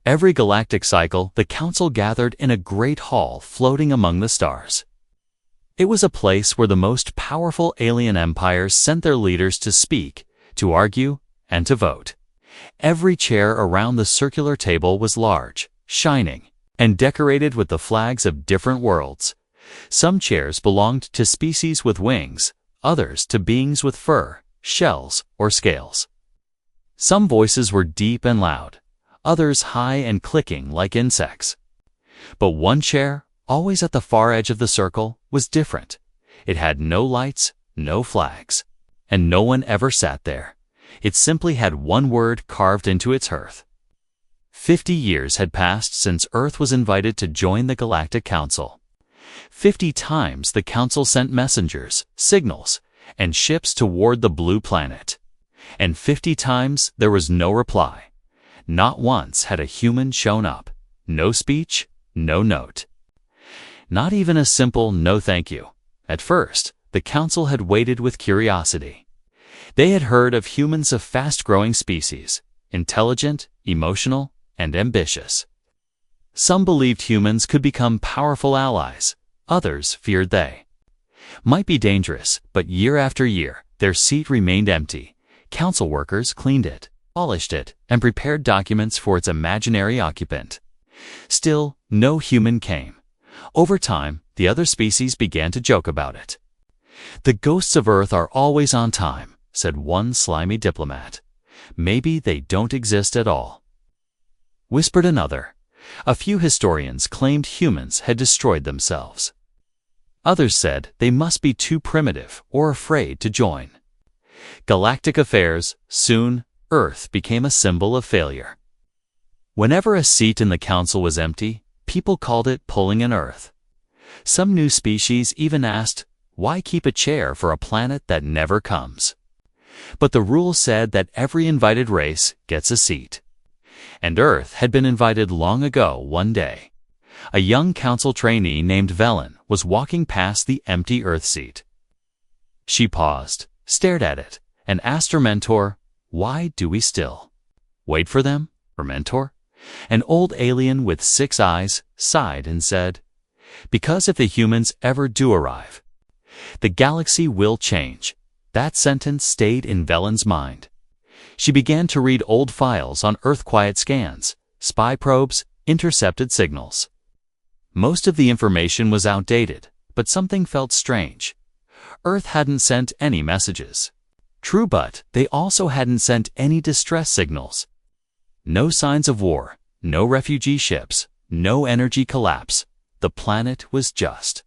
Every galactic cycle, the council gathered in a great hall floating among the stars. It was a place where the most powerful alien empires sent their leaders to speak, to argue, and to vote. Every chair around the circular table was large, shining, and decorated with the flags of different worlds. Some chairs belonged to species with wings, others to beings with fur, shells, or scales. Some voices were deep and loud, others high and clicking like insects. But one chair, always at the far edge of the circle, was different. It had no lights, no flags, and no one ever sat there. It simply had one word carved into its hearth. 50 years had passed since Earth was invited to join the Galactic Council. 50 times the Council sent messengers, signals, and ships toward the blue planet. And 50 times there was no reply. Not once had a human shown up. No speech, no note. Not even a simple no thank you. At first, the Council had waited with curiosity. They had heard of humans of fast-growing species, intelligent, emotional, and ambitious. Some believed humans could become powerful allies. Others feared they might be dangerous, but year after year, their seat remained empty. Council workers cleaned it, polished it, and prepared documents for its imaginary occupant. Still, no human came. Over time, the other species began to joke about it. "The ghosts of Earth are always on time," said one slimy diplomat. "Maybe they don't exist at all," whispered another. A few historians claimed humans had destroyed themselves. Others said they must be too primitive or afraid to join. Galactic affairs, soon, Earth became a symbol of failure. Whenever a seat in the council was empty, people called it pulling an Earth. Some new species even asked, why keep a chair for a planet that never comes? But the rule said that every invited race gets a seat. And Earth had been invited long ago one day. A young council trainee named Velen was walking past the empty Earth seat. She paused, stared at it, and asked her mentor, "Why do we still wait for them?" Her mentor, an old alien with 6 eyes, sighed and said, "Because if the humans ever do arrive, the galaxy will change." That sentence stayed in Velen's mind. She began to read old files on Earth quiet scans, spy probes, intercepted signals. Most of the information was outdated, but something felt strange. Earth hadn't sent any messages. True, but they also hadn't sent any distress signals. No signs of war, no refugee ships, no energy collapse. The planet was just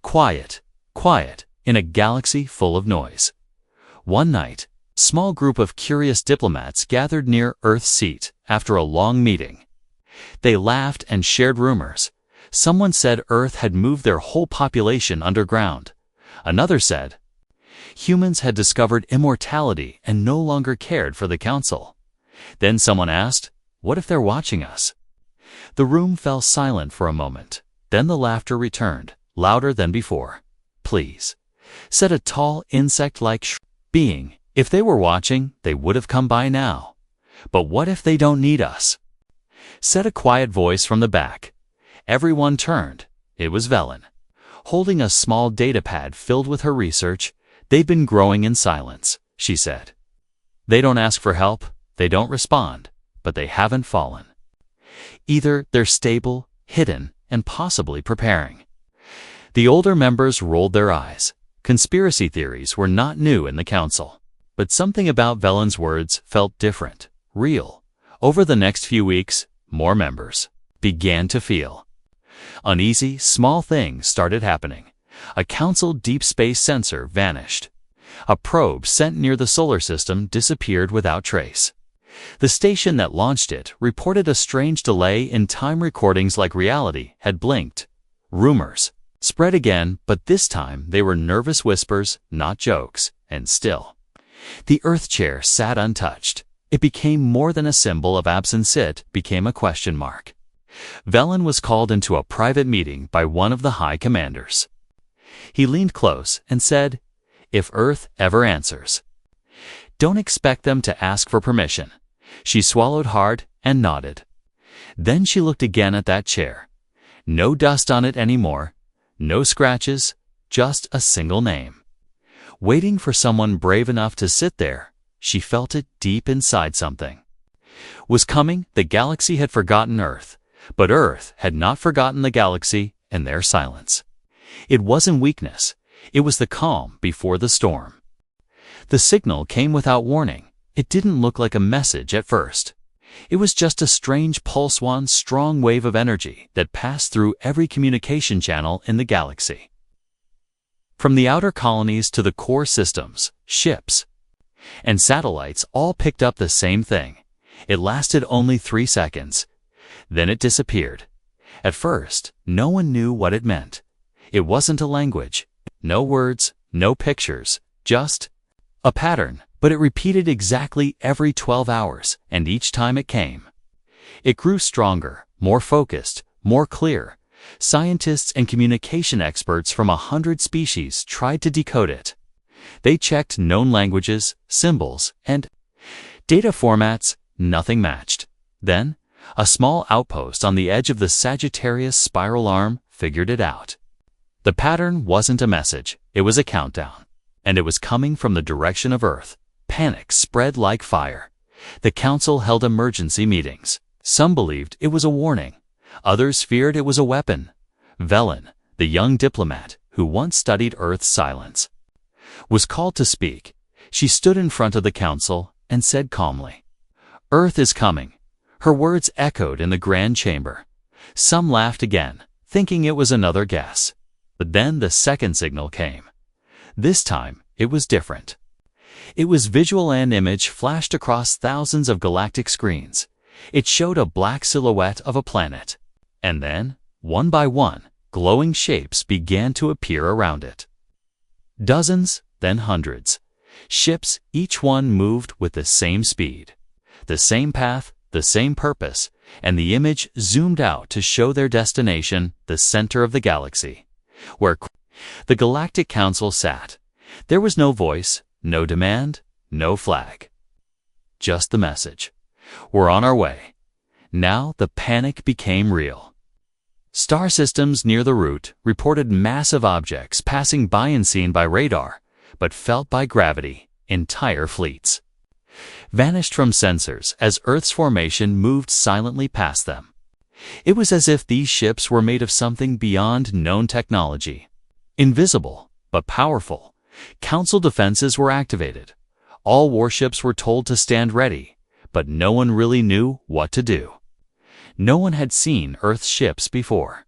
quiet, quiet, in a galaxy full of noise. One night, a small group of curious diplomats gathered near Earth's seat after a long meeting. They laughed and shared rumors. Someone said Earth had moved their whole population underground. Another said humans had discovered immortality and no longer cared for the council. Then someone asked, "What if they're watching us?" The room fell silent for a moment. Then the laughter returned, louder than before. "Please," said a tall insect-like being. "If they were watching, they would have come by now." "But what if they don't need us?" said a quiet voice from the back. Everyone turned. It was Velen, holding a small datapad filled with her research. "They've been growing in silence," she said. "They don't ask for help, they don't respond, but they haven't fallen. Either they're stable, hidden, and possibly preparing." The older members rolled their eyes. Conspiracy theories were not new in the council. But something about Velen's words felt different, real. Over the next few weeks, more members began to feel uneasy. Small things started happening. A council deep space sensor vanished. A probe sent near the solar system disappeared without trace. The station that launched it reported a strange delay in time. Recordings like reality had blinked. Rumors spread again, but this time they were nervous whispers, not jokes. And still, the Earth chair sat untouched. It became more than a symbol of absence. It became a question mark. Velen was called into a private meeting by one of the high commanders. He leaned close and said, "If Earth ever answers, don't expect them to ask for permission." She swallowed hard and nodded. Then she looked again at that chair. No dust on it anymore, no scratches, just a single name. Waiting for someone brave enough to sit there, she felt it deep inside something. Was coming, the galaxy had forgotten Earth, but Earth had not forgotten the galaxy and their silence. It wasn't weakness, it was the calm before the storm. The signal came without warning. It didn't look like a message at first. It was just a strange pulse-one strong wave of energy that passed through every communication channel in the galaxy. From the outer colonies to the core systems, ships, and satellites all picked up the same thing. It lasted only 3 seconds. Then it disappeared. At first, no one knew what it meant. It wasn't a language. No words, no pictures, just a pattern, but it repeated exactly every 12 hours, and each time it came. It grew stronger, more focused, more clear. Scientists and communication experts from 100 species tried to decode it. They checked known languages, symbols, and data formats. Nothing matched. Then, a small outpost on the edge of the Sagittarius spiral arm figured it out. The pattern wasn't a message, it was a countdown. And it was coming from the direction of Earth. Panic spread like fire. The council held emergency meetings. Some believed it was a warning. Others feared it was a weapon. Velen, the young diplomat who once studied Earth's silence, was called to speak. She stood in front of the council and said calmly, "Earth is coming." Her words echoed in the grand chamber. Some laughed again, thinking it was another guess. But then the second signal came. This time, it was different. It was visual, and image flashed across thousands of galactic screens. It showed a black silhouette of a planet. And then, one by one, glowing shapes began to appear around it. Dozens, then hundreds. Ships, each one moved with the same speed. The same path, the same purpose, and the image zoomed out to show their destination, the center of the galaxy, where the Galactic Council sat. There was no voice, no demand, no flag. Just the message. We're on our way. Now the panic became real. Star systems near the route reported massive objects passing by unseen by radar, but felt by gravity. Entire fleets vanished from sensors as Earth's formation moved silently past them. It was as if these ships were made of something beyond known technology. Invisible, but powerful. Council defenses were activated. All warships were told to stand ready, but no one really knew what to do. No one had seen Earth's ships before.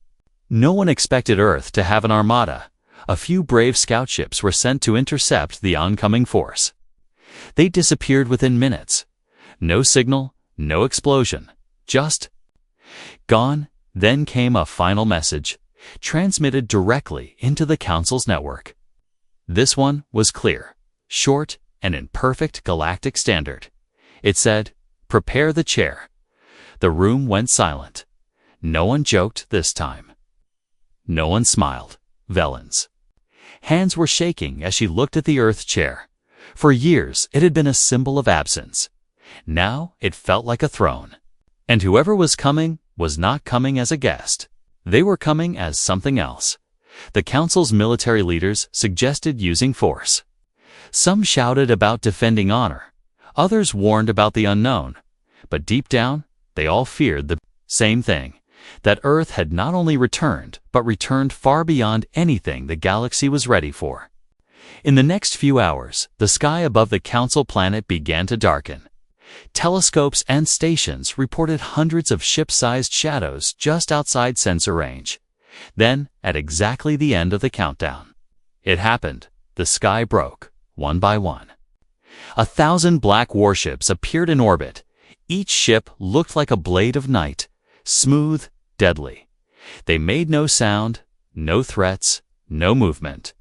No one expected Earth to have an armada. A few brave scout ships were sent to intercept the oncoming force. They disappeared within minutes. No signal, no explosion, just gone. Then came a final message, transmitted directly into the Council's network. This one was clear, short, and in perfect galactic standard. It said, "Prepare the chair." The room went silent. No one joked this time. No one smiled. Velen's hands were shaking as she looked at the Earth chair. For years, it had been a symbol of absence. Now it felt like a throne. And whoever was coming was not coming as a guest. They were coming as something else. The Council's military leaders suggested using force. Some shouted about defending honor. Others warned about the unknown. But deep down, they all feared the same thing, that Earth had not only returned, but returned far beyond anything the galaxy was ready for. In the next few hours, the sky above the Council planet began to darken. Telescopes and stations reported hundreds of ship-sized shadows just outside sensor range. Then, at exactly the end of the countdown, it happened. The sky broke, one by one. 1,000 black warships appeared in orbit. Each ship looked like a blade of night, smooth, deadly. They made no sound, no threats, no movement.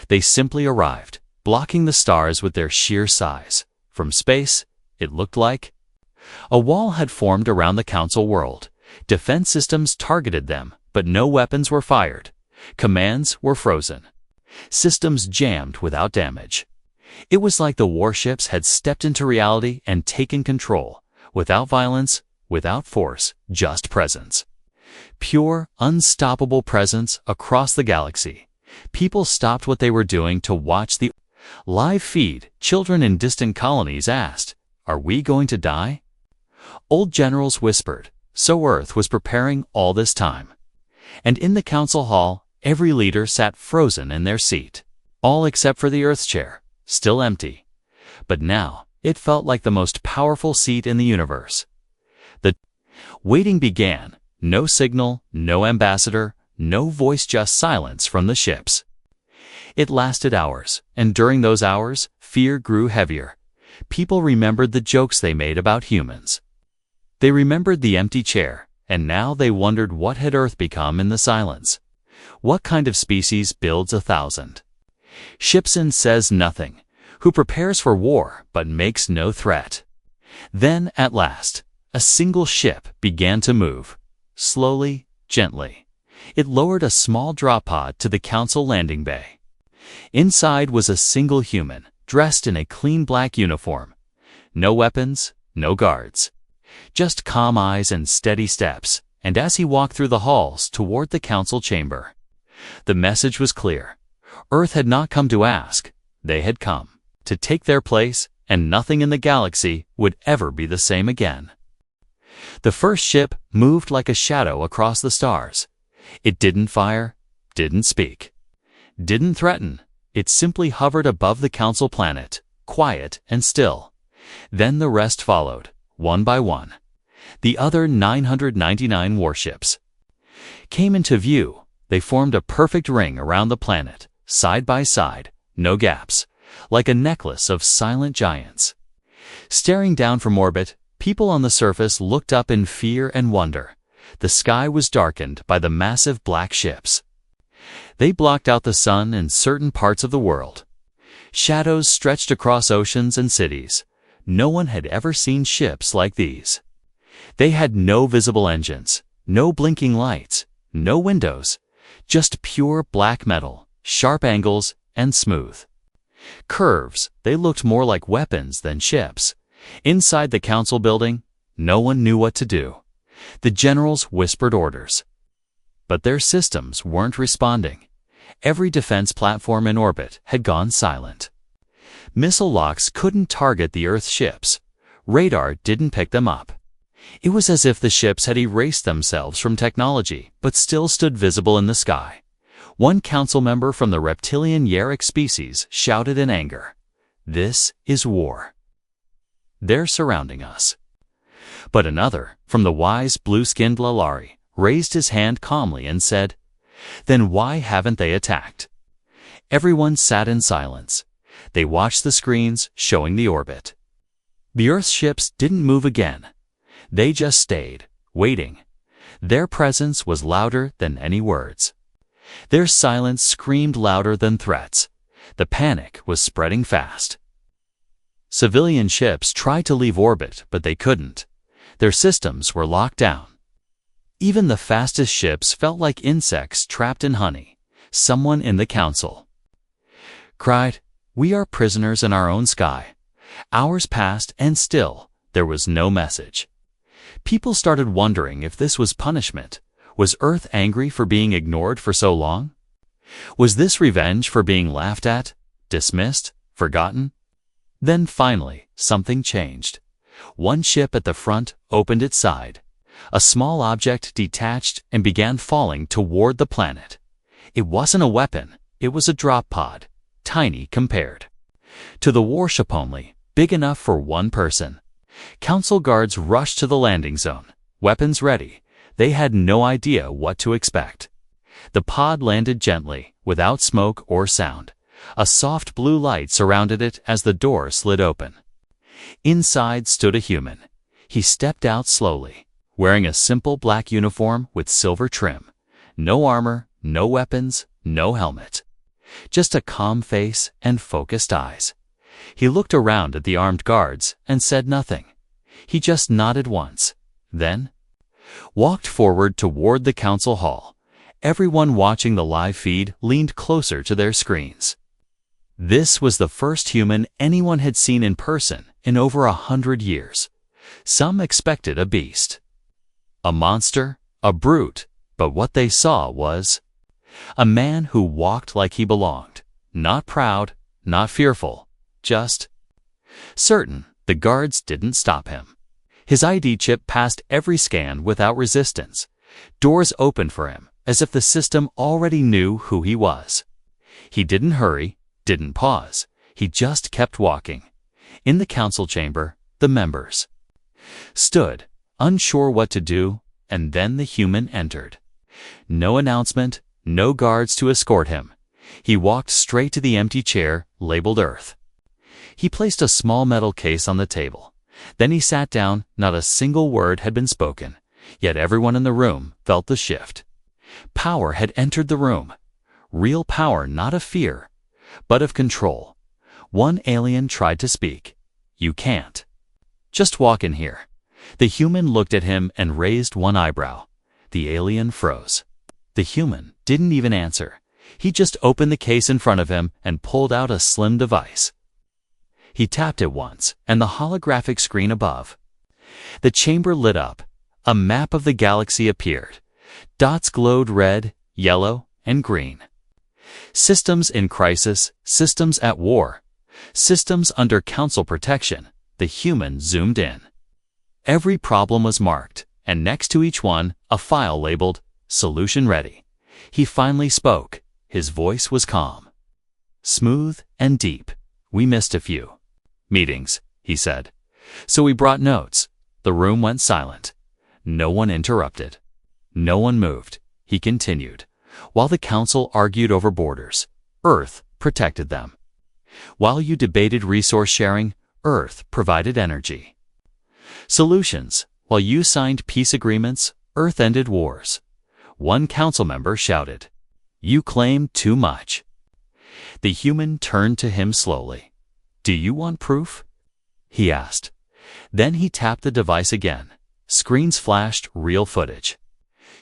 They simply arrived, blocking the stars with their sheer size. From space, it looked like a wall had formed around the Council world. Defense systems targeted them, but no weapons were fired. Commands were frozen. Systems jammed without damage. It was like the warships had stepped into reality and taken control, without violence, without force, just presence. Pure, unstoppable presence across the galaxy. People stopped what they were doing to watch the live feed. Children in distant colonies asked, "Are we going to die?" Old generals whispered, so Earth was preparing all this time. And in the council hall, every leader sat frozen in their seat. All except for the Earth's chair, still empty. But now, it felt like the most powerful seat in the universe. The waiting began. No signal, no ambassador, no voice, just silence from the ships. It lasted hours, and during those hours, fear grew heavier. People remembered the jokes they made about humans. They remembered the empty chair, and now they wondered what had Earth become in the silence. What kind of species builds 1,000? Shipson says nothing, who prepares for war but makes no threat. Then, at last, a single ship began to move. Slowly, gently. It lowered a small drop pod to the council landing bay. Inside was a single human, dressed in a clean black uniform. No weapons, no guards. Just calm eyes and steady steps, and as he walked through the halls toward the council chamber. The message was clear. Earth had not come to ask, they had come to take their place, and nothing in the galaxy would ever be the same again. The first ship moved like a shadow across the stars. It didn't fire, didn't speak, didn't threaten. It simply hovered above the council planet, quiet and still. Then the rest followed, one by one. The other 999 warships came into view. They formed a perfect ring around the planet, side by side, no gaps, like a necklace of silent giants. Staring down from orbit, people on the surface looked up in fear and wonder. The sky was darkened by the massive black ships. They blocked out the sun in certain parts of the world. Shadows stretched across oceans and cities. No one had ever seen ships like these. They had no visible engines, no blinking lights, no windows, just pure black metal, sharp angles, and smooth curves. They looked more like weapons than ships. Inside the council building, no one knew what to do. The generals whispered orders. But their systems weren't responding. Every defense platform in orbit had gone silent. Missile locks couldn't target the Earth ships. Radar didn't pick them up. It was as if the ships had erased themselves from technology, but still stood visible in the sky. One council member from the reptilian Yarick species shouted in anger, "This is war. They're surrounding us." But another, from the wise blue-skinned Lalari, raised his hand calmly and said, "Then why haven't they attacked?" Everyone sat in silence. They watched the screens showing the orbit. The Earth ships didn't move again. They just stayed, waiting. Their presence was louder than any words. Their silence screamed louder than threats. The panic was spreading fast. Civilian ships tried to leave orbit, but they couldn't. Their systems were locked down. Even the fastest ships felt like insects trapped in honey. Someone in the council cried, "We are prisoners in our own sky." Hours passed, and still, there was no message. People started wondering if this was punishment. Was Earth angry for being ignored for so long? Was this revenge for being laughed at, dismissed, forgotten? Then finally, something changed. One ship at the front opened its side. A small object detached and began falling toward the planet. It wasn't a weapon, it was a drop pod, tiny compared to the warship, only big enough for one person. Council guards rushed to the landing zone, weapons ready. They had no idea what to expect. The pod landed gently, without smoke or sound. A soft blue light surrounded it as the door slid open. Inside stood a human. He stepped out slowly, wearing a simple black uniform with silver trim. No armor, no weapons, no helmet. Just a calm face and focused eyes. He looked around at the armed guards and said nothing. He just nodded once, then walked forward toward the council hall. Everyone watching the live feed leaned closer to their screens. This was the first human anyone had seen in person in over 100 years. Some expected a beast, a monster, a brute, but what they saw was a man who walked like he belonged, not proud, not fearful, just certain. The guards didn't stop him. His ID chip passed every scan without resistance. Doors opened for him, as if the system already knew who he was. He didn't hurry, didn't pause. He just kept walking. In the council chamber, the members stood, unsure what to do, and then the human entered. No announcement, no guards to escort him. He walked straight to the empty chair labeled Earth. He placed a small metal case on the table. Then he sat down. Not a single word had been spoken, yet everyone in the room felt the shift. Power had entered the room. Real power, not of fear, but of control. One alien tried to speak. "You can't. Just walk in here." The human looked at him and raised one eyebrow. The alien froze. The human didn't even answer. He just opened the case in front of him and pulled out a slim device. He tapped it once, and the holographic screen above the chamber lit up. A map of the galaxy appeared. Dots glowed red, yellow, and green. Systems in crisis, systems at war, systems under council protection. The human zoomed in. Every problem was marked, and next to each one, a file labeled "Solution Ready." He finally spoke. His voice was calm, smooth, and deep. "We missed a few meetings," he said. "So we brought notes." The room went silent. No one interrupted. No one moved. He continued. "While the council argued over borders, Earth protected them. While you debated resource sharing, Earth provided energy. Solutions. While you signed peace agreements, Earth ended wars." One council member shouted, "You claim too much." The human turned to him slowly. "Do you want proof?" he asked. Then he tapped the device again. Screens flashed real footage.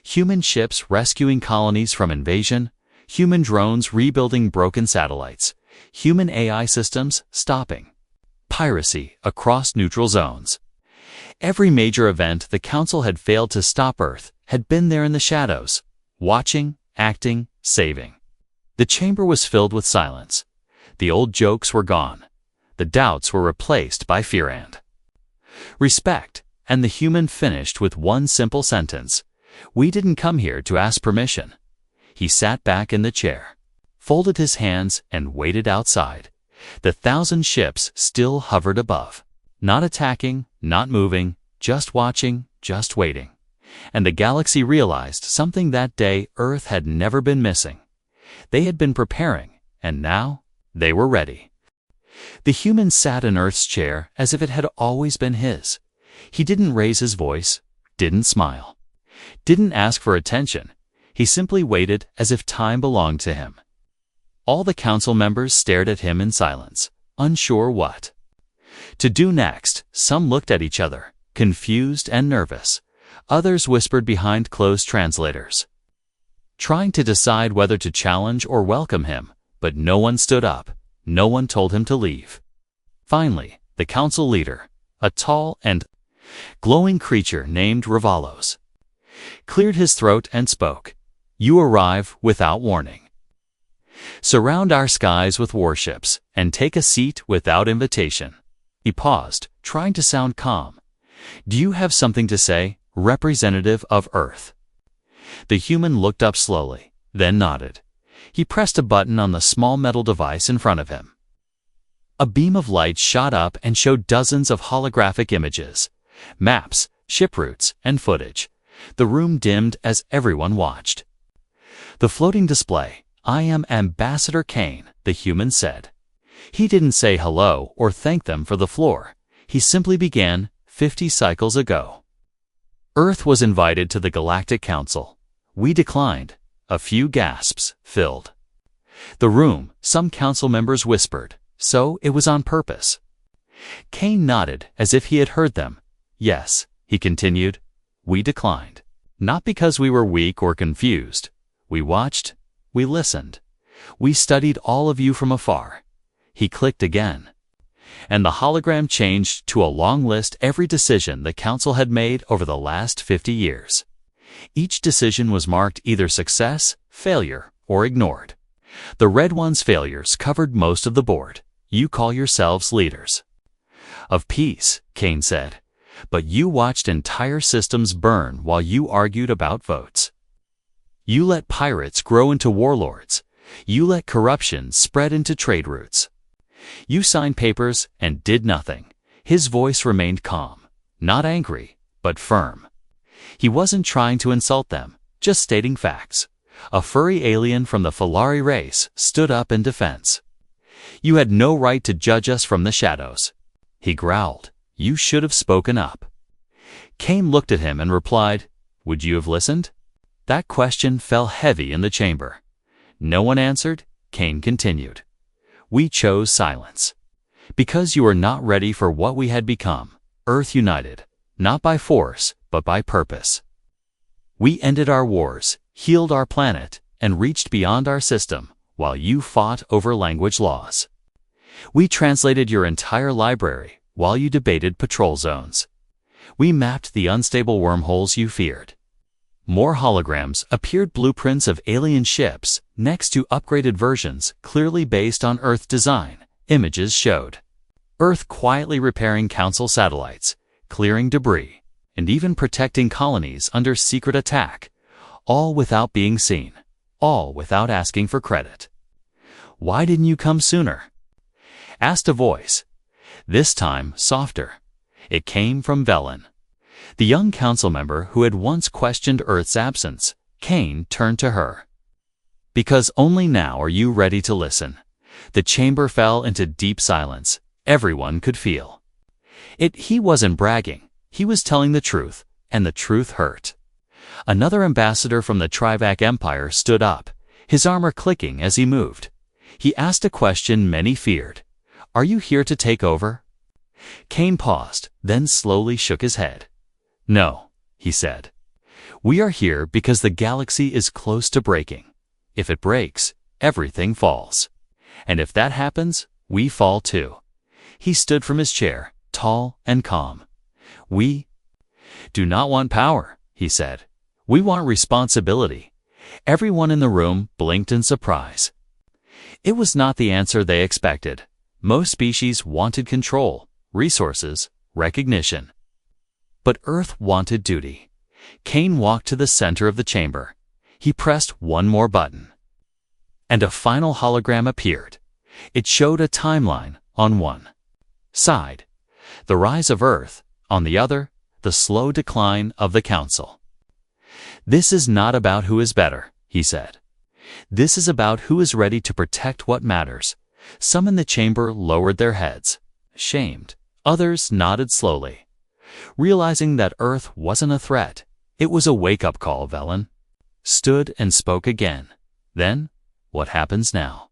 Human ships rescuing colonies from invasion, human drones rebuilding broken satellites, human AI systems stopping piracy across neutral zones. Every major event the Council had failed to stop Earth had been there in the shadows, watching, acting, saving. The chamber was filled with silence. The old jokes were gone. The doubts were replaced by fear and respect, and the human finished with one simple sentence: "We didn't come here to ask permission." He sat back in the chair, folded his hands, and waited outside. The 1,000 ships still hovered above, not attacking, not moving, just watching, just waiting. And the galaxy realized something that day Earth had never been missing. They had been preparing, and now they were ready. The human sat in Earth's chair as if it had always been his. He didn't raise his voice, didn't smile, didn't ask for attention. He simply waited as if time belonged to him. All the council members stared at him in silence, unsure what to do next. Some looked at each other, confused and nervous. Others whispered behind closed translators, trying to decide whether to challenge or welcome him, but no one stood up. No one told him to leave. Finally, the council leader, a tall and glowing creature named Ravalos, cleared his throat and spoke. "You arrive without warning. Surround our skies with warships and take a seat without invitation." He paused, trying to sound calm. "Do you have something to say, representative of Earth?" The human looked up slowly, then nodded. He pressed a button on the small metal device in front of him. A beam of light shot up and showed dozens of holographic images, maps, ship routes, and footage. The room dimmed as everyone watched. The floating display, "I am Ambassador Kane," the human said. He didn't say hello or thank them for the floor. He simply began, 50 cycles ago. Earth was invited to the Galactic Council. We declined. A few gasps filled the room. Some council members whispered, "So it was on purpose." Kane nodded as if he had heard them. "Yes," he continued, "we declined. Not because we were weak or confused. We watched, we listened. We studied all of you from afar." He clicked again. And the hologram changed to a long list every decision the Council had made over the last 50 years. Each decision was marked either success, failure, or ignored. The red one's failures covered most of the board. You call yourselves leaders of peace, Kane said, but you watched entire systems burn while you argued about votes. You let pirates grow into warlords. You let corruption spread into trade routes. You signed papers and did nothing. His voice remained calm, not angry, but firm. He wasn't trying to insult them, just stating facts. A furry alien from the Falari race stood up in defense. You had no right to judge us from the shadows. He growled. You should have spoken up. Kane looked at him and replied, would you have listened? That question fell heavy in the chamber. No one answered. Kane continued. We chose silence. Because you were not ready for what we had become, Earth united, not by force, but by purpose. We ended our wars, healed our planet, and reached beyond our system, while you fought over language laws. We translated your entire library, while you debated patrol zones. We mapped the unstable wormholes you feared. More holograms appeared, blueprints of alien ships, next to upgraded versions clearly based on Earth design. Images showed Earth quietly repairing Council satellites, clearing debris, and even protecting colonies under secret attack, all without being seen, all without asking for credit. Why didn't you come sooner? Asked a voice, this time softer. It came from Velen, the young council member who had once questioned Earth's absence. Kane turned to her. Because only now are you ready to listen. The chamber fell into deep silence. Everyone could feel it. He wasn't bragging. He was telling the truth, and the truth hurt. Another ambassador from the Trivac Empire stood up, his armor clicking as he moved. He asked a question many feared. Are you here to take over? Kane paused, then slowly shook his head. No, he said. We are here because the galaxy is close to breaking. If it breaks, everything falls. And if that happens, we fall too. He stood from his chair, tall and calm. We do not want power, he said. We want responsibility. Everyone in the room blinked in surprise. It was not the answer they expected. Most species wanted control, resources, recognition. But Earth wanted duty. Kane walked to the center of the chamber. He pressed one more button. And a final hologram appeared. It showed a timeline on one side, the rise of Earth, on the other, the slow decline of the Council. This is not about who is better, he said. This is about who is ready to protect what matters. Some in the chamber lowered their heads, shamed. Others nodded slowly. Realizing that Earth wasn't a threat, it was a wake-up call. Velen stood and spoke again. Then, what happens now?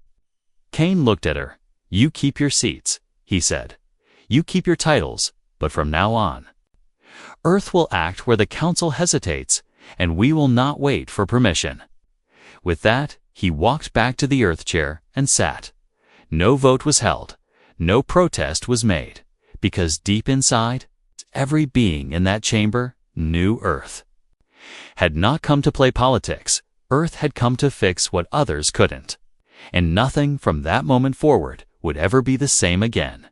Kane looked at her. You keep your seats, he said. You keep your titles, but from now on, Earth will act where the Council hesitates, and we will not wait for permission. With that, he walked back to the Earth chair and sat. No vote was held. No protest was made, because deep inside, every being in that chamber knew Earth had not come to play politics. Earth had come to fix what others couldn't. And nothing from that moment forward would ever be the same again.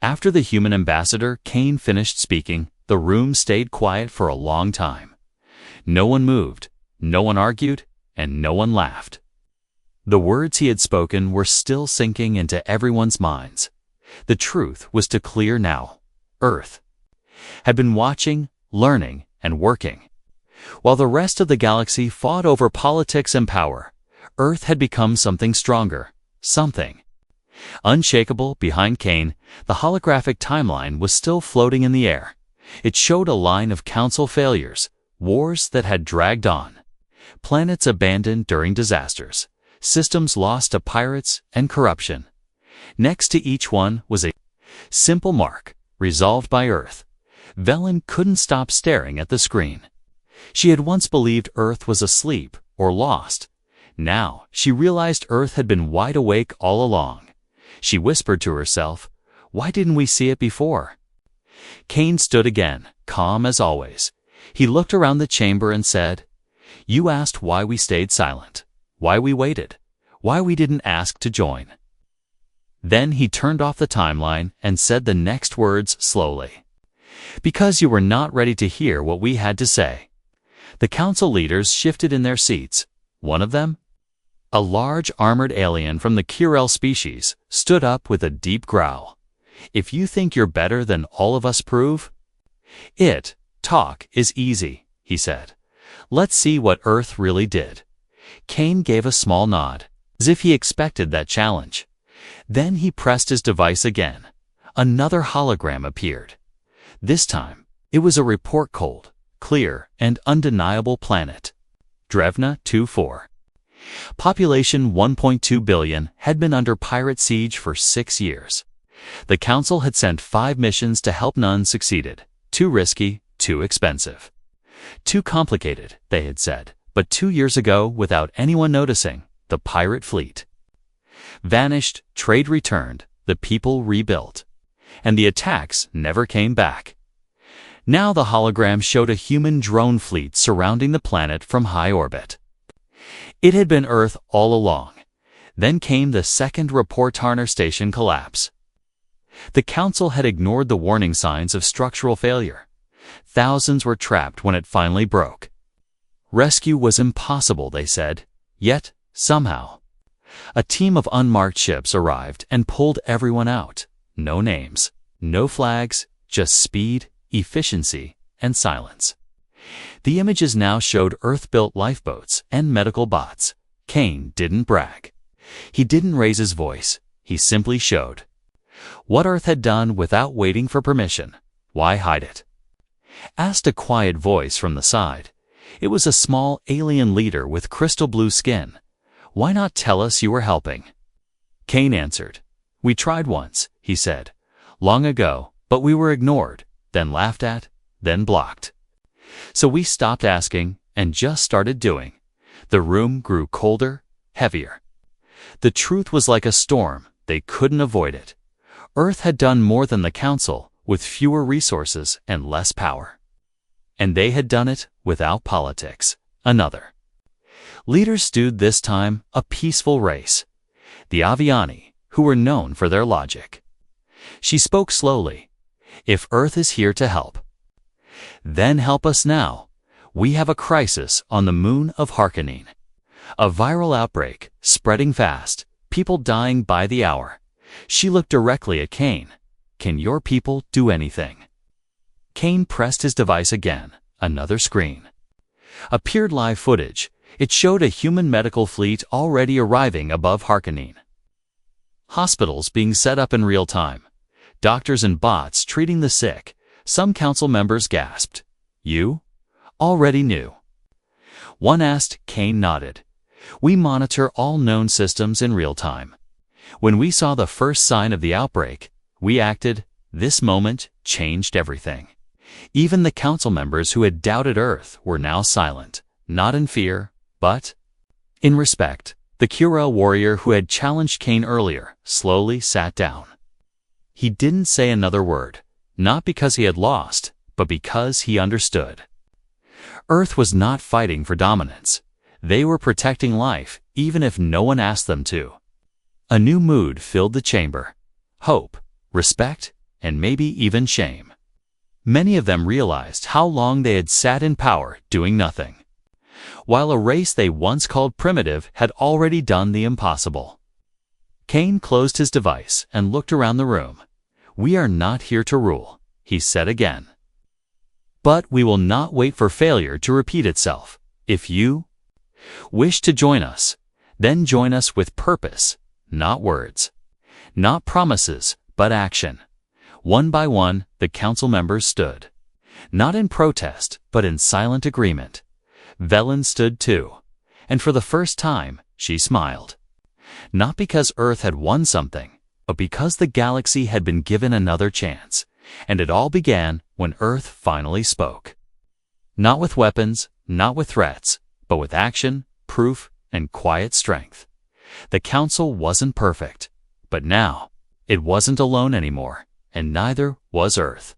After the human ambassador Kane finished speaking, the room stayed quiet for a long time. No one moved, no one argued, and no one laughed. The words he had spoken were still sinking into everyone's minds. The truth was too clear now. Earth had been watching, learning, and working. While the rest of the galaxy fought over politics and power, Earth had become something stronger, something unshakable. Behind Kane, the holographic timeline was still floating in the air. It showed a line of Council failures, wars that had dragged on, planets abandoned during disasters, systems lost to pirates and corruption. Next to each one was a simple mark, resolved by Earth. Velen couldn't stop staring at the screen. She had once believed Earth was asleep or lost. Now she realized Earth had been wide awake all along. She whispered to herself, Why didn't we see it before? Kane stood again, calm as always. He looked around the chamber and said, "You asked why we stayed silent, why we waited, why we didn't ask to join." Then he turned off the timeline and said the next words slowly. "Because you were not ready to hear what we had to say." The council leaders shifted in their seats. One of them, a large armored alien from the Kirel species, stood up with a deep growl. "If you think you're better than all of us prove it, talk is easy," he said. "Let's see what Earth really did." Kane gave a small nod, as if he expected that challenge. Then he pressed his device again. Another hologram appeared. This time, it was a report cold, clear, and undeniable planet. Drevna 2-4. Population 1.2 billion had been under pirate siege for 6 years. The council had sent 5 missions to help, none succeeded. Too risky, too expensive. Too complicated, they had said. But 2 years ago, without anyone noticing, the pirate fleet vanished, trade returned, the people rebuilt. And the attacks never came back. Now the hologram showed a human drone fleet surrounding the planet from high orbit. It had been Earth all along. Then came the second Reportarner station collapse. The council had ignored the warning signs of structural failure. Thousands were trapped when it finally broke. Rescue was impossible, they said. Yet, somehow, a team of unmarked ships arrived and pulled everyone out. No names, no flags, just speed, efficiency, and silence. The images now showed Earth-built lifeboats and medical bots. Kane didn't brag. He didn't raise his voice. He simply showed what Earth had done without waiting for permission. Why hide it? Asked a quiet voice from the side. It was a small alien leader with crystal blue skin. "Why not tell us you were helping?" Kane answered. "We tried once," he said. "Long ago, but we were ignored, then laughed at, then blocked. So we stopped asking and just started doing." The room grew colder, heavier. The truth was like a storm. They couldn't avoid it. Earth had done more than the council, with fewer resources and less power. And they had done it without politics. Another. Leaders stood this time, a peaceful race. The Aviani, who were known for their logic. She spoke slowly. "If Earth is here to help, then help us now. We have a crisis on the moon of Harkonnen. A viral outbreak, spreading fast, people dying by the hour." She looked directly at Kane. "Can your people do anything?" Kane pressed his device again. Another screen. Appeared live footage. It showed a human medical fleet already arriving above Harkonnen. Hospitals being set up in real time. Doctors and bots treating the sick. Some council members gasped. "You already knew?" One asked. Kane nodded. "We monitor all known systems in real time. When we saw the first sign of the outbreak, we acted. This moment changed everything." Even the council members who had doubted Earth were now silent, not in fear, but in respect. The Kirel warrior who had challenged Kane earlier slowly sat down. He didn't say another word, not because he had lost, but because he understood. Earth was not fighting for dominance. They were protecting life, even if no one asked them to. A new mood filled the chamber. Hope, respect, and maybe even shame. Many of them realized how long they had sat in power doing nothing, while a race they once called primitive had already done the impossible. Kane closed his device and looked around the room. "We are not here to rule," he said again. "But we will not wait for failure to repeat itself. If you wish to join us, then join us with purpose, not words. Not promises, but action." One by one, the council members stood. Not in protest, but in silent agreement. Velen stood too. And for the first time, she smiled. Not because Earth had won something, but because the galaxy had been given another chance. And it all began when Earth finally spoke. Not with weapons, not with threats, but with action, proof, and quiet strength. The council wasn't perfect, but now It wasn't alone anymore, and neither was Earth.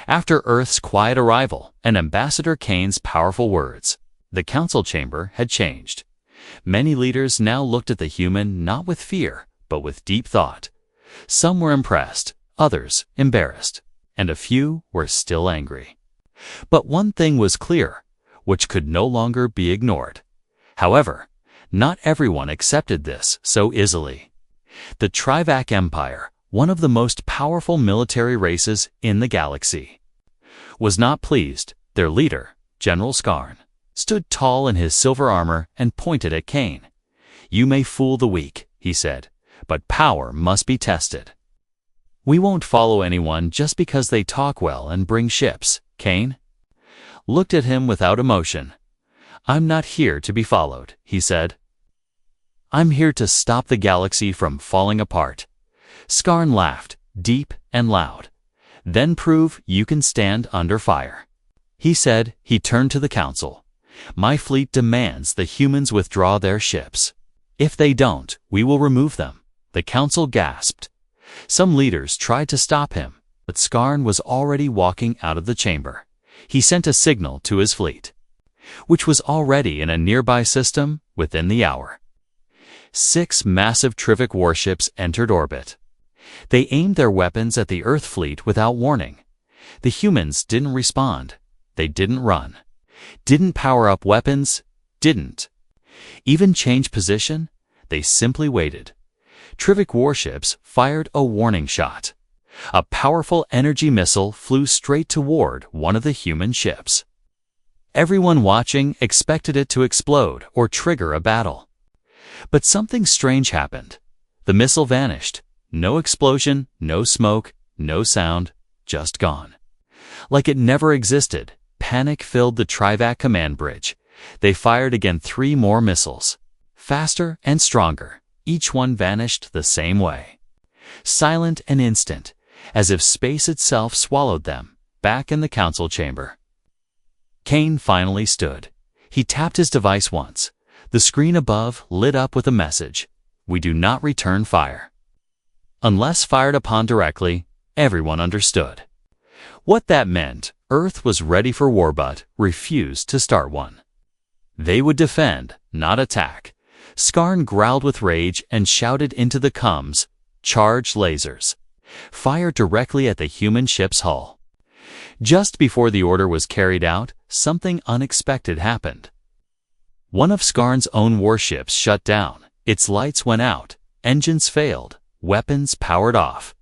After Earth's quiet arrival and Ambassador Kane's powerful words, the council chamber had changed. Many leaders now looked at the human not with fear, but with deep thought. Some were impressed, others embarrassed, and a few were still angry. But one thing was clear, which could no longer be ignored. However, not everyone accepted this so easily. The Trivac Empire, one of the most powerful military races in the galaxy, was not pleased. Their leader, General Skarn, stood tall in his silver armor and pointed at Kane. "You may fool the weak," he said, "but power must be tested. We won't follow anyone just because they talk well and bring ships." Kane looked at him without emotion. "I'm not here to be followed," he said. "I'm here to stop the galaxy from falling apart." Skarn laughed, deep and loud. "Then prove you can stand under fire," he said. He turned to the council. "My fleet demands the humans withdraw their ships. If they don't, we will remove them." The council gasped. Some leaders tried to stop him, but Skarn was already walking out of the chamber. He sent a signal to his fleet, which was already in a nearby system within the hour. 6 massive Trivac warships entered orbit. They aimed their weapons at the Earth fleet without warning. The humans didn't respond. They didn't run. Didn't power up weapons. Didn't even change position. They simply waited. Trivac warships fired a warning shot. A powerful energy missile flew straight toward one of the human ships. Everyone watching expected it to explode or trigger a battle. But something strange happened. The missile vanished. No explosion, no smoke, no sound, just gone. Like it never existed. Panic filled the Trivac command bridge. They fired again 3 more missiles. Faster and stronger. Each one vanished the same way. Silent and instant, as if space itself swallowed them, back in the council chamber. Kane finally stood. He tapped his device once. The screen above lit up with a message: "We do not return fire." Unless fired upon directly, everyone understood. What that meant, Earth was ready for war but refused to start one. They would defend, not attack. Skarn growled with rage and shouted into the comms, "Charge lasers. Fire directly at the human ship's hull." Just before the order was carried out, something unexpected happened. One of Skarn's own warships shut down. Its lights went out, engines failed, weapons powered off.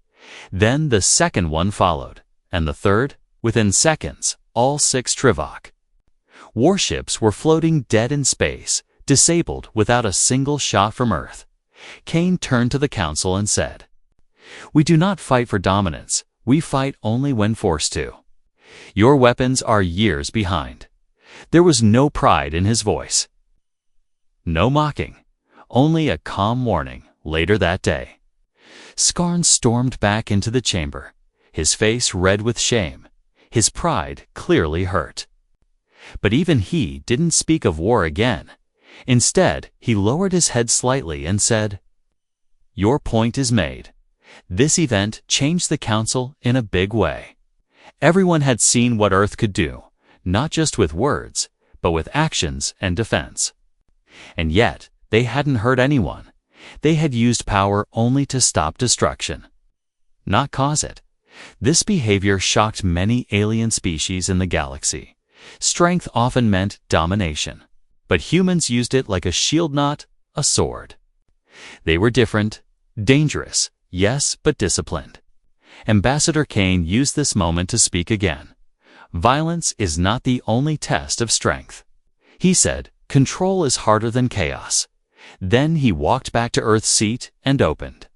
Then the second one followed, and the third. Within seconds, all 6 Trivac warships were floating dead in space, disabled without a single shot from Earth. Kane turned to the council and said, "We do not fight for dominance. We fight only when forced to. Your weapons are years behind." There was no pride in his voice. No mocking, only a calm warning. Later that day, Skarn stormed back into the chamber, his face red with shame, his pride clearly hurt. But even he didn't speak of war again. Instead, he lowered his head slightly and said, "Your point is made." This event changed the council in a big way. Everyone had seen what Earth could do, not just with words, but with actions and defense. And yet, they hadn't hurt anyone. They had used power only to stop destruction, not cause it. This behavior shocked many alien species in the galaxy. Strength often meant domination, but humans used it like a shield, not a sword. They were different, dangerous, yes, but disciplined. Ambassador Kane used this moment to speak again. "Violence is not the only test of strength," he said. "Control is harder than chaos." Then he walked back to Earth's seat and opened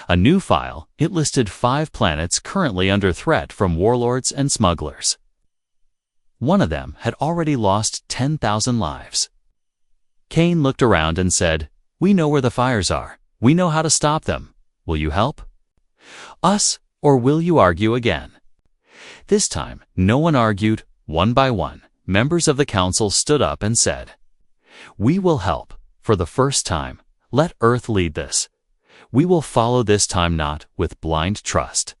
a new file. It listed 5 planets currently under threat from warlords and smugglers. One of them had already lost 10,000 lives. Kane looked around and said, "We know where the fires are. We know how to stop them. Will you help us, or will you argue again?" This time, no one argued. One by one, members of the council stood up and said, "We will help. For the first time, let Earth lead this." We will follow this time not with blind trust,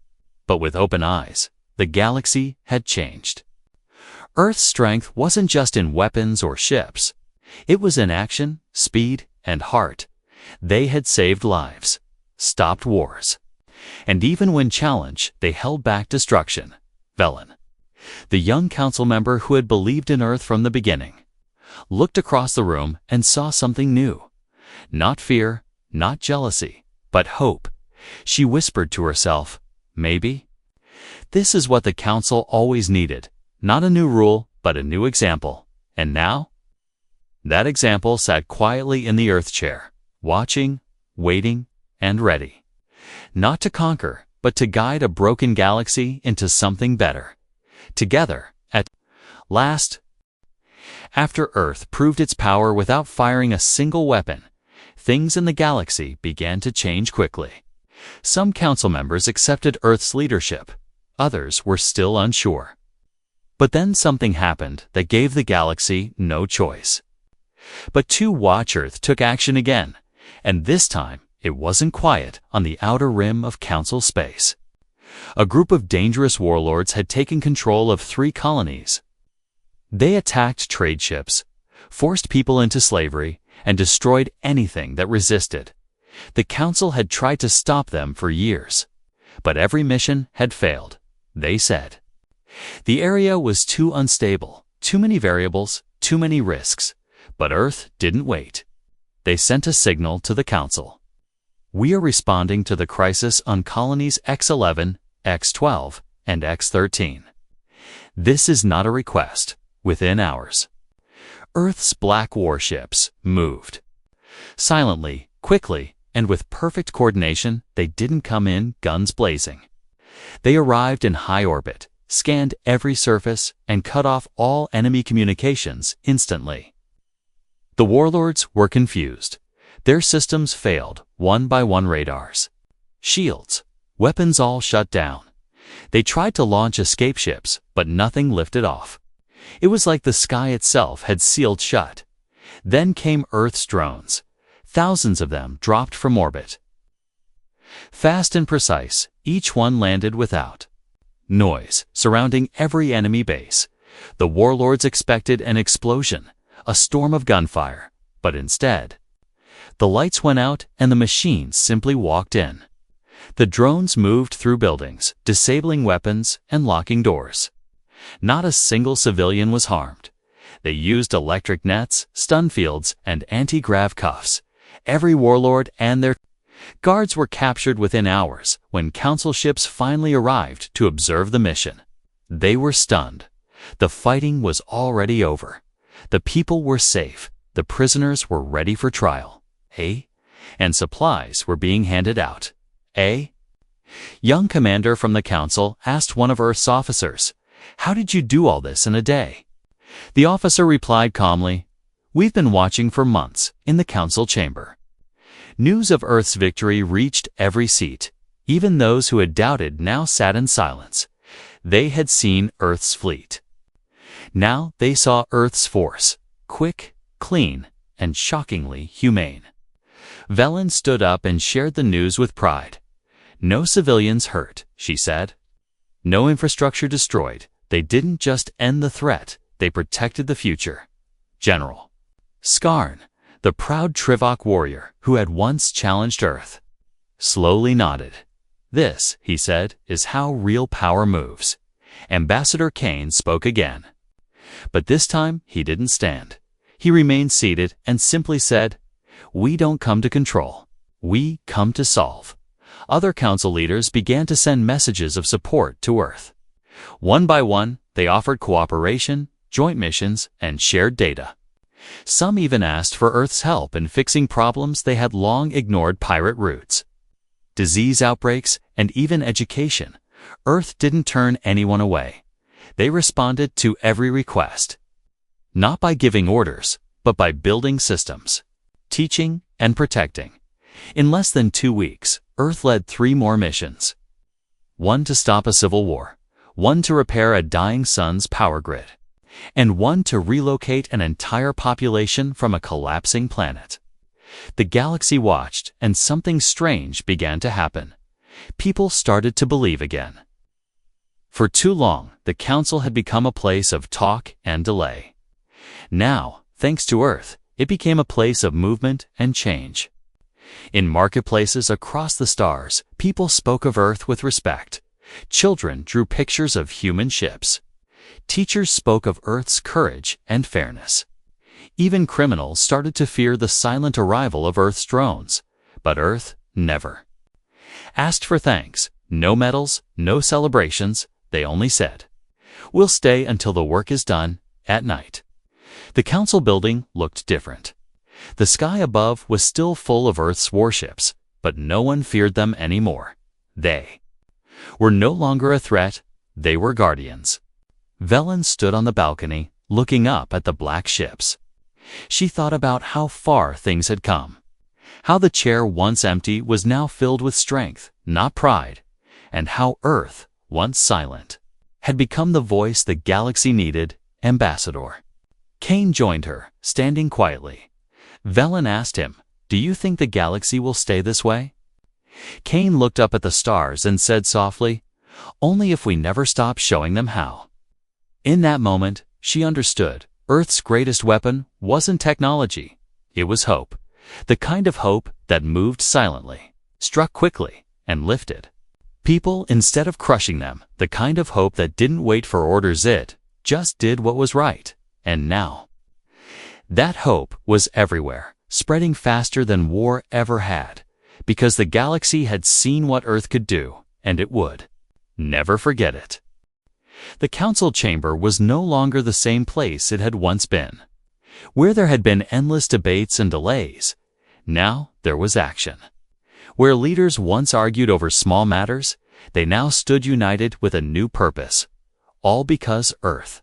but with open eyes. The galaxy had changed. Earth's strength wasn't just in weapons or ships. It was in action, speed, and heart. They had saved lives, stopped wars, and even when challenged, they held back destruction. Velen, the young council member who had believed in Earth from the beginning, looked across the room and saw something new. Not fear, not jealousy, but hope. She whispered to herself, maybe. This is what the council always needed. Not a new rule, but a new example. And now? That example sat quietly in the Earth chair, watching, waiting, and ready. Not to conquer, but to guide a broken galaxy into something better. Together, at last. After Earth proved its power without firing a single weapon, things in the galaxy began to change quickly. Some council members accepted Earth's leadership. Others were still unsure. But then something happened that gave the galaxy no choice. But 2 Watch Earth took action again, and this time it wasn't quiet on the outer rim of council space. A group of dangerous warlords had taken control of 3 colonies. They attacked trade ships, forced people into slavery, and destroyed anything that resisted. The council had tried to stop them for years, but every mission had failed, they said. The area was too unstable, too many variables, too many risks. But Earth didn't wait. They sent a signal to the council. We are responding to the crisis on colonies X11, X12, and X13. This is not a request. Within hours, Earth's black warships moved. Silently, quickly, and with perfect coordination, they didn't come in guns blazing. They arrived in high orbit, scanned every surface, and cut off all enemy communications instantly. The warlords were confused. Their systems failed, one by one radars, shields, weapons all shut down. They tried to launch escape ships, but nothing lifted off. It was like the sky itself had sealed shut. Then came Earth's drones. Thousands of them dropped from orbit. Fast and precise, each one landed without noise, surrounding every enemy base. The warlords expected an explosion, a storm of gunfire, but instead, the lights went out and the machines simply walked in. The drones moved through buildings, disabling weapons and locking doors. Not a single civilian was harmed. They used electric nets, stun fields, and anti-grav cuffs. Every warlord and their guards were captured within hours when council ships finally arrived to observe the mission. They were stunned. The fighting was already over. The people were safe. The prisoners were ready for trial. And supplies were being handed out. Young commander from the council asked one of Earth's officers, "How did you do all this in a day?" The officer replied calmly, "We've been watching for months in the council chamber." News of Earth's victory reached every seat. Even those who had doubted now sat in silence. They had seen Earth's fleet. Now they saw Earth's force, quick, clean, and shockingly humane. Velen stood up and shared the news with pride. "No civilians hurt," she said. "No infrastructure destroyed. They didn't just end the threat, they protected the future." General Skarn, the proud Trivok warrior who had once challenged Earth, slowly nodded. "This," he said, "is how real power moves." Ambassador Kane spoke again. But this time he didn't stand. He remained seated and simply said, "We don't come to control. We come to solve." Other council leaders began to send messages of support to Earth. One by one, they offered cooperation, joint missions, and shared data. Some even asked for Earth's help in fixing problems they had long ignored: pirate routes, disease outbreaks, and even education. Earth didn't turn anyone away. They responded to every request, not by giving orders, but by building systems, teaching, and protecting. In less than 2 weeks, Earth led 3 more missions. One to stop a civil war, one to repair a dying sun's power grid, and one to relocate an entire population from a collapsing planet. The galaxy watched, and something strange began to happen. People started to believe again. For too long, the Council had become a place of talk and delay. Now, thanks to Earth, it became a place of movement and change. In marketplaces across the stars, people spoke of Earth with respect. Children drew pictures of human ships. Teachers spoke of Earth's courage and fairness. Even criminals started to fear the silent arrival of Earth's drones, but Earth never asked for thanks. No medals, no celebrations. They only said, "We'll stay until the work is done," at night. The Council building looked different. The sky above was still full of Earth's warships, but no one feared them anymore. They were no longer a threat, they were guardians. Velen stood on the balcony, looking up at the black ships. She thought about how far things had come. How the chair once empty was now filled with strength, not pride, and how Earth, once silent, had become the voice the galaxy needed, Ambassador. Kane joined her, standing quietly. Velen asked him, "Do you think the galaxy will stay this way?" Kane looked up at the stars and said softly, "Only if we never stop showing them how." In that moment, she understood. Earth's greatest weapon wasn't technology. It was hope. The kind of hope that moved silently, struck quickly, and lifted people instead of crushing them. The kind of hope that didn't wait for orders, it just did what was right. And now, that hope was everywhere, spreading faster than war ever had, because the galaxy had seen what Earth could do, and it would never forget it. The Council chamber was no longer the same place it had once been. Where there had been endless debates and delays, now there was action. Where leaders once argued over small matters, they now stood united with a new purpose, all because Earth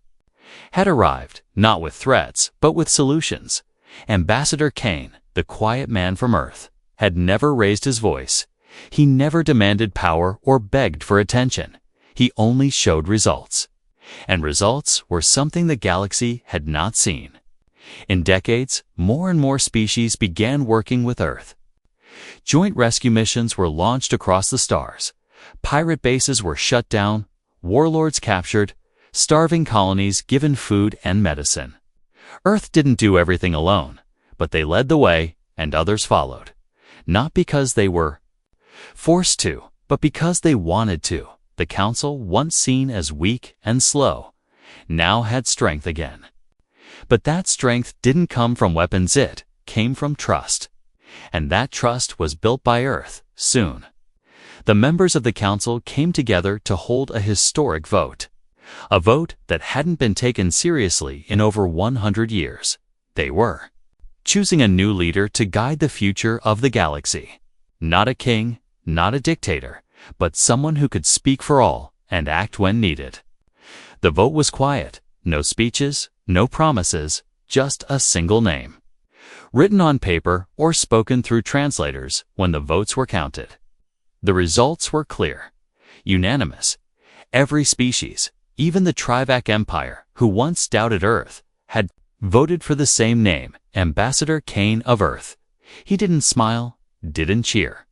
had arrived, not with threats, but with solutions. Ambassador Kane, the quiet man from Earth, had never raised his voice. He never demanded power or begged for attention. He only showed results. And results were something the galaxy had not seen. In decades, more and more species began working with Earth. Joint rescue missions were launched across the stars. Pirate bases were shut down, warlords captured, starving colonies given food and medicine. Earth didn't do everything alone, but they led the way and others followed. Not because they were forced to, but because they wanted to. The Council, once seen as weak and slow, now had strength again. But that strength didn't come from weapons, it came from trust. And that trust was built by Earth, soon. The members of the Council came together to hold a historic vote. A vote that hadn't been taken seriously in over 100 years. They were choosing a new leader to guide the future of the galaxy. Not a king, not a dictator, but someone who could speak for all and act when needed. The vote was quiet, no speeches, no promises, just a single name. Written on paper or spoken through translators when the votes were counted. The results were clear, unanimous. Every species, even the Trivac Empire, who once doubted Earth, had voted for the same name, Ambassador Kane of Earth. He didn't smile, didn't cheer.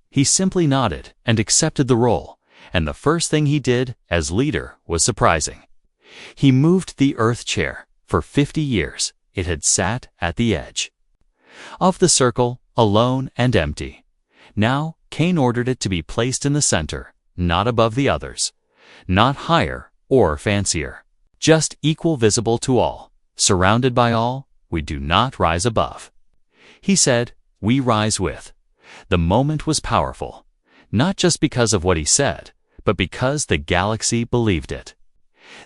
He simply nodded and accepted the role, and the first thing he did as leader was surprising. He moved the Earth chair. For 50 years, it had sat at the edge of the circle, alone and empty. Now, Kane ordered it to be placed in the center, not above the others, not higher or fancier, just equal, visible to all, surrounded by all. We do not rise above. He said, we rise with. The moment was powerful, not just because of what he said, but because the galaxy believed it.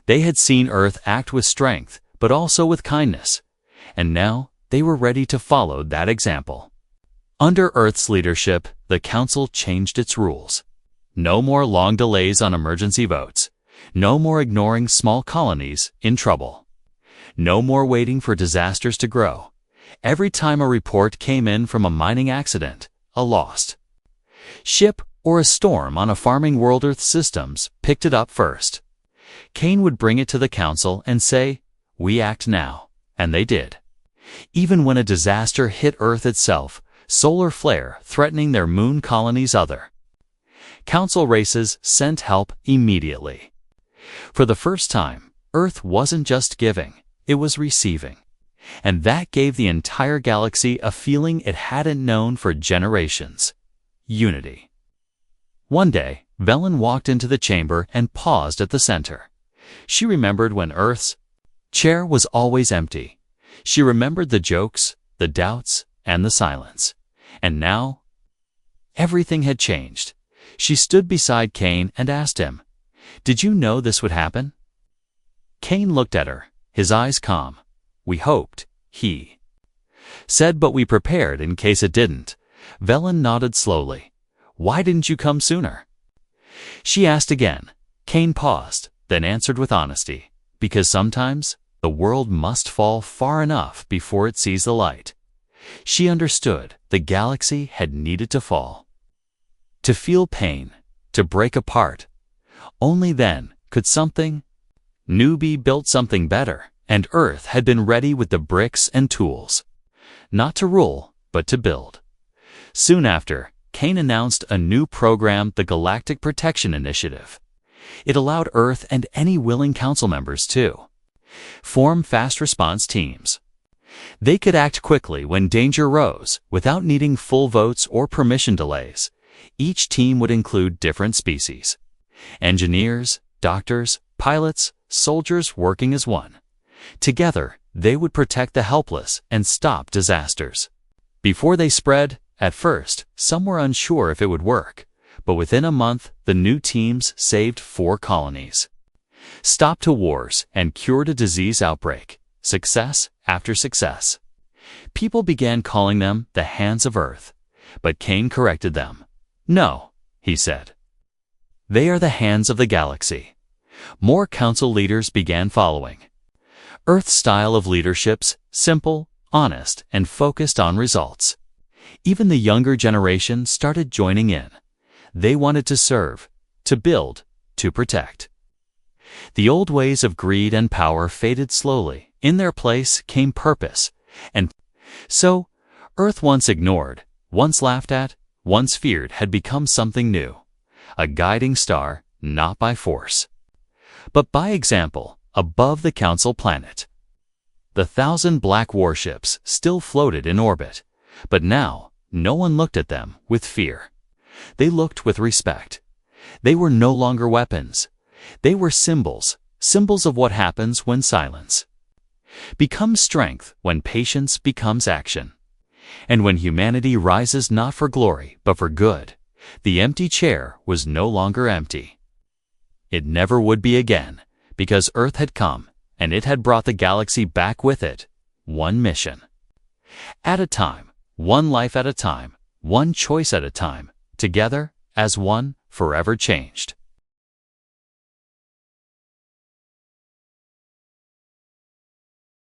They had seen Earth act with strength, but also with kindness, and now they were ready to follow that example. Under Earth's leadership, the Council changed its rules. No more long delays on emergency votes. No more ignoring small colonies in trouble. No more waiting for disasters to grow. Every time a report came in from a mining accident, a lost ship, or a storm on a farming world, Earth systems picked it up first. Kane would bring it to the Council and say, we act now. And they did. Even when a disaster hit Earth itself, solar flare threatening their moon colonies, other council races sent help immediately. For the first time, Earth wasn't just giving, it was receiving. And that gave the entire galaxy a feeling it hadn't known for generations: unity. One day, Velen walked into the chamber and paused at the center. She remembered when Earth's chair was always empty. She remembered the jokes, the doubts, and the silence. And now, everything had changed. She stood beside Kane and asked him, "Did you know this would happen?" Kane looked at her, his eyes calm. "We hoped," he said, "but we prepared in case it didn't." Velen nodded slowly. "Why didn't you come sooner?" She asked again. Kane paused, then answered with honesty, "Because sometimes the world must fall far enough before it sees the light." She understood the galaxy had needed to fall, to feel pain, to break apart. Only then could something new be built, something better, and Earth had been ready with the bricks and tools, not to rule, but to build. Soon after, Kane announced a new program, the Galactic Protection Initiative. It allowed Earth and any willing council members to form fast response teams. They could act quickly when danger rose, without needing full votes or permission delays. Each team would include different species: engineers, doctors, pilots, soldiers working as one. Together, they would protect the helpless and stop disasters before they spread. At first, some were unsure if it would work, but within a month, the new teams saved 4 colonies, stopped 2 wars, and cured a disease outbreak. Success after success. People began calling them the Hands of Earth, but Kane corrected them. "No," he said. "They are the hands of the galaxy." More council leaders began following Earth's style of leaderships: simple, honest, and focused on results. Even the younger generation started joining in. They wanted to serve, to build, to protect. The old ways of greed and power faded slowly. In their place came purpose. And so, Earth, once ignored, once laughed at, once feared, had become something new. A guiding star, not by force, but by example, above the council planet. The 1,000 black warships still floated in orbit, but now no one looked at them with fear. They looked with respect. They were no longer weapons. They were symbols, symbols of what happens when silence becomes strength, when patience becomes action, and when humanity rises not for glory but for good. The empty chair was no longer empty. It never would be again, because Earth had come, and it had brought the galaxy back with it, one mission at a time, one life at a time, one choice at a time, together as one, forever changed.